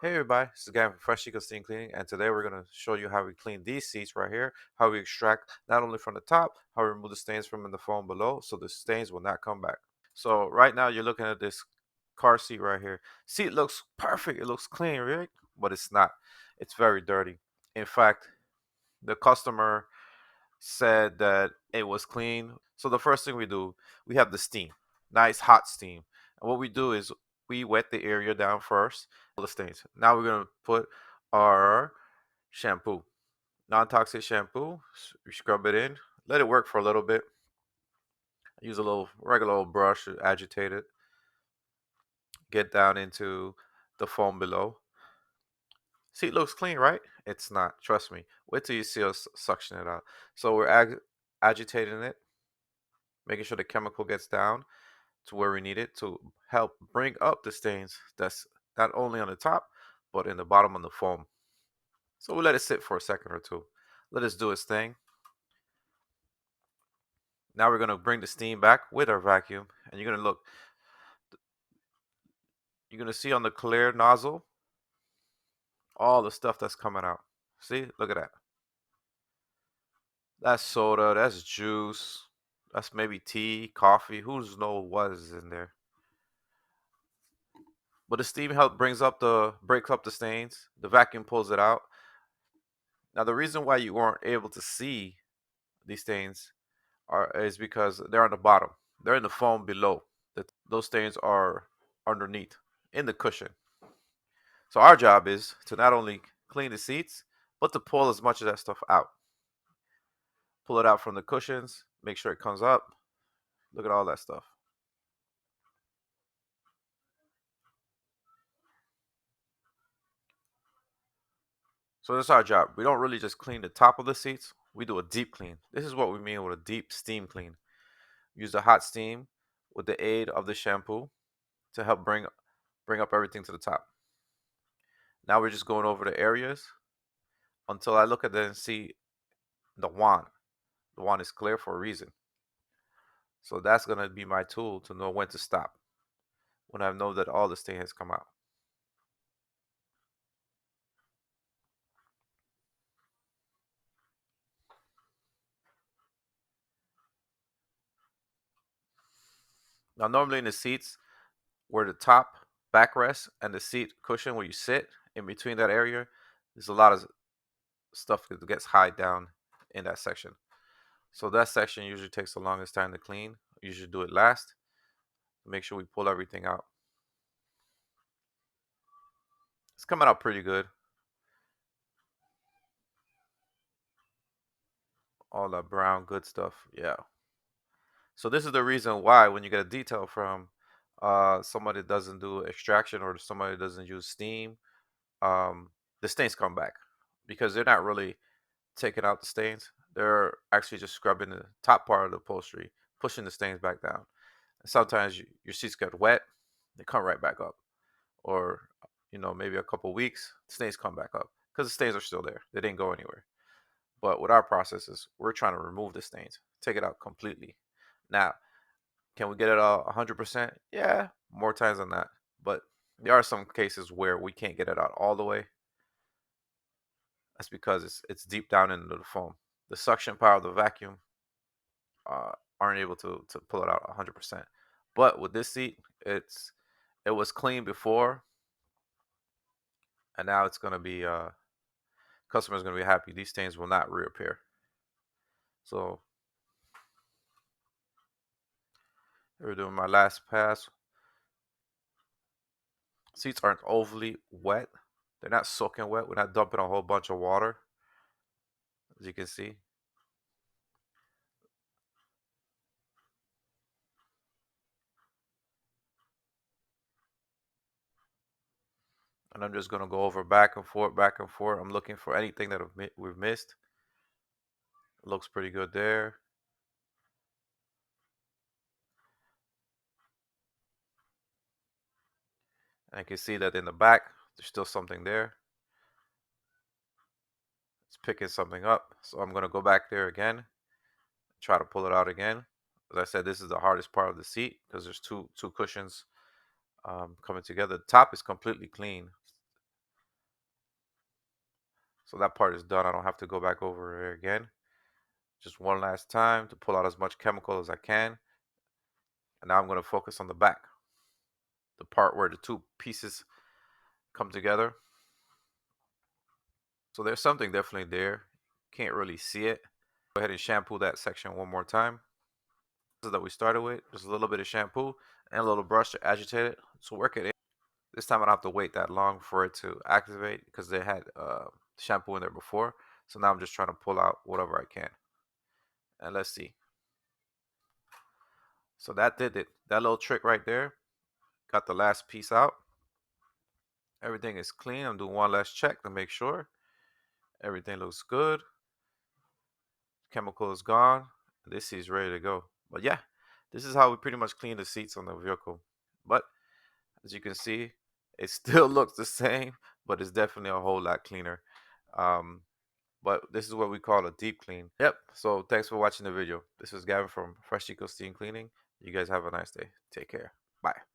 Hey everybody, this is Gavin from Fresh Eco Steam Cleaning, and today we're going to show you how we clean these seats right here, how we extract not only from the top, how we remove the stains from in the foam below so the stains will not come back. So right now you're looking at this car seat right here. Seat looks perfect, it looks clean, right? But it's not. It's very dirty. In fact, the customer said that it was clean. So the first thing we do, we have the steam, nice hot steam. And what we do is we wet the area down first, the stains. Now we're gonna put our shampoo, non-toxic shampoo. We scrub it in, let it work for a little bit. Use a little regular old brush to agitate it. Get down into the foam below. See, it looks clean, right? It's not. Trust me. Wait till you see us suction it out. So we're agitating it, making sure the chemical gets down to where we need it to help bring up the stains that's not only on the top but in the bottom of the foam. So we let it sit for a second or two. Let us do its thing. Now we're going to bring the steam back with our vacuum, and you're going to look, you're going to see on the clear nozzle all the stuff that's coming out. See, look at that. That's soda, that's juice, that's maybe tea, coffee, who's know what is in there. But the steam help breaks up the stains. The vacuum pulls it out. Now the reason why you weren't able to see these stains is because they're on the bottom. They're in the foam below. Those stains are underneath in the cushion. So our job is to not only clean the seats, but to pull as much of that stuff out. Pull it out from the cushions, make sure it comes up. Look at all that stuff. So that's our job. We don't really just clean the top of the seats. We do a deep clean. This is what we mean with a deep steam clean. Use the hot steam with the aid of the shampoo to help bring up everything to the top. Now we're just going over the areas until I look at it and see the wand. The wand is clear for a reason. So that's going to be my tool to know when to stop, when I know that all the stain has come out. Now, normally in the seats, where the top backrest and the seat cushion where you sit, in between that area, there's a lot of stuff that gets hide down in that section. So that section usually takes the longest time to clean. We usually do it last to make sure we pull everything out. It's coming out pretty good. All that brown good stuff. Yeah. So this is the reason why when you get a detail from somebody that doesn't do extraction or somebody that doesn't use steam, the stains come back because they're not really taking out the stains. They're actually just scrubbing the top part of the upholstery, pushing the stains back down. And sometimes your seats get wet, they come right back up. Or, maybe a couple weeks, stains come back up because the stains are still there. They didn't go anywhere. But with our processes, we're trying to remove the stains, take it out completely. Now, can we get it out 100%? Yeah, more times than that. But there are some cases where we can't get it out all the way. That's because it's deep down into the foam. The suction power of the vacuum aren't able to pull it out 100%. But with this seat, it was clean before, and now it's gonna be customers gonna be happy. These stains will not reappear. So we're doing my last pass. Seats aren't overly wet. They're not soaking wet. We're not dumping a whole bunch of water, as you can see. And I'm just gonna go over back and forth, back and forth. I'm looking for anything that we've missed. It looks pretty good there. And I can see that in the back, there's still something there. It's picking something up. So I'm gonna go back there again, try to pull it out again. As I said, this is the hardest part of the seat because there's two cushions coming together. The top is completely clean. So that part is done. I don't have to go back over it again. Just one last time to pull out as much chemical as I can. And now I'm going to focus on the back, the part where the two pieces come together. So there's something definitely there. Can't really see it. Go ahead and shampoo that section one more time. That we started with, just a little bit of shampoo and a little brush to agitate it. So work it in. This time I don't have to wait that long for it to activate because they had shampoo in there before. So now I'm just trying to pull out whatever I can. And let's see. So that did it. That little trick right there. Got the last piece out. Everything is clean. I'm doing one last check to make sure everything looks good. Chemical is gone. This seat is ready to go. But yeah, this is how we pretty much clean the seats on the vehicle. But as you can see, it still looks the same, but it's definitely a whole lot cleaner. Um, but this is what we call a deep clean. Yep. So thanks for watching the video. This is Gavin from Fresh Eco Steam Cleaning. You guys have a nice day. Take care. Bye.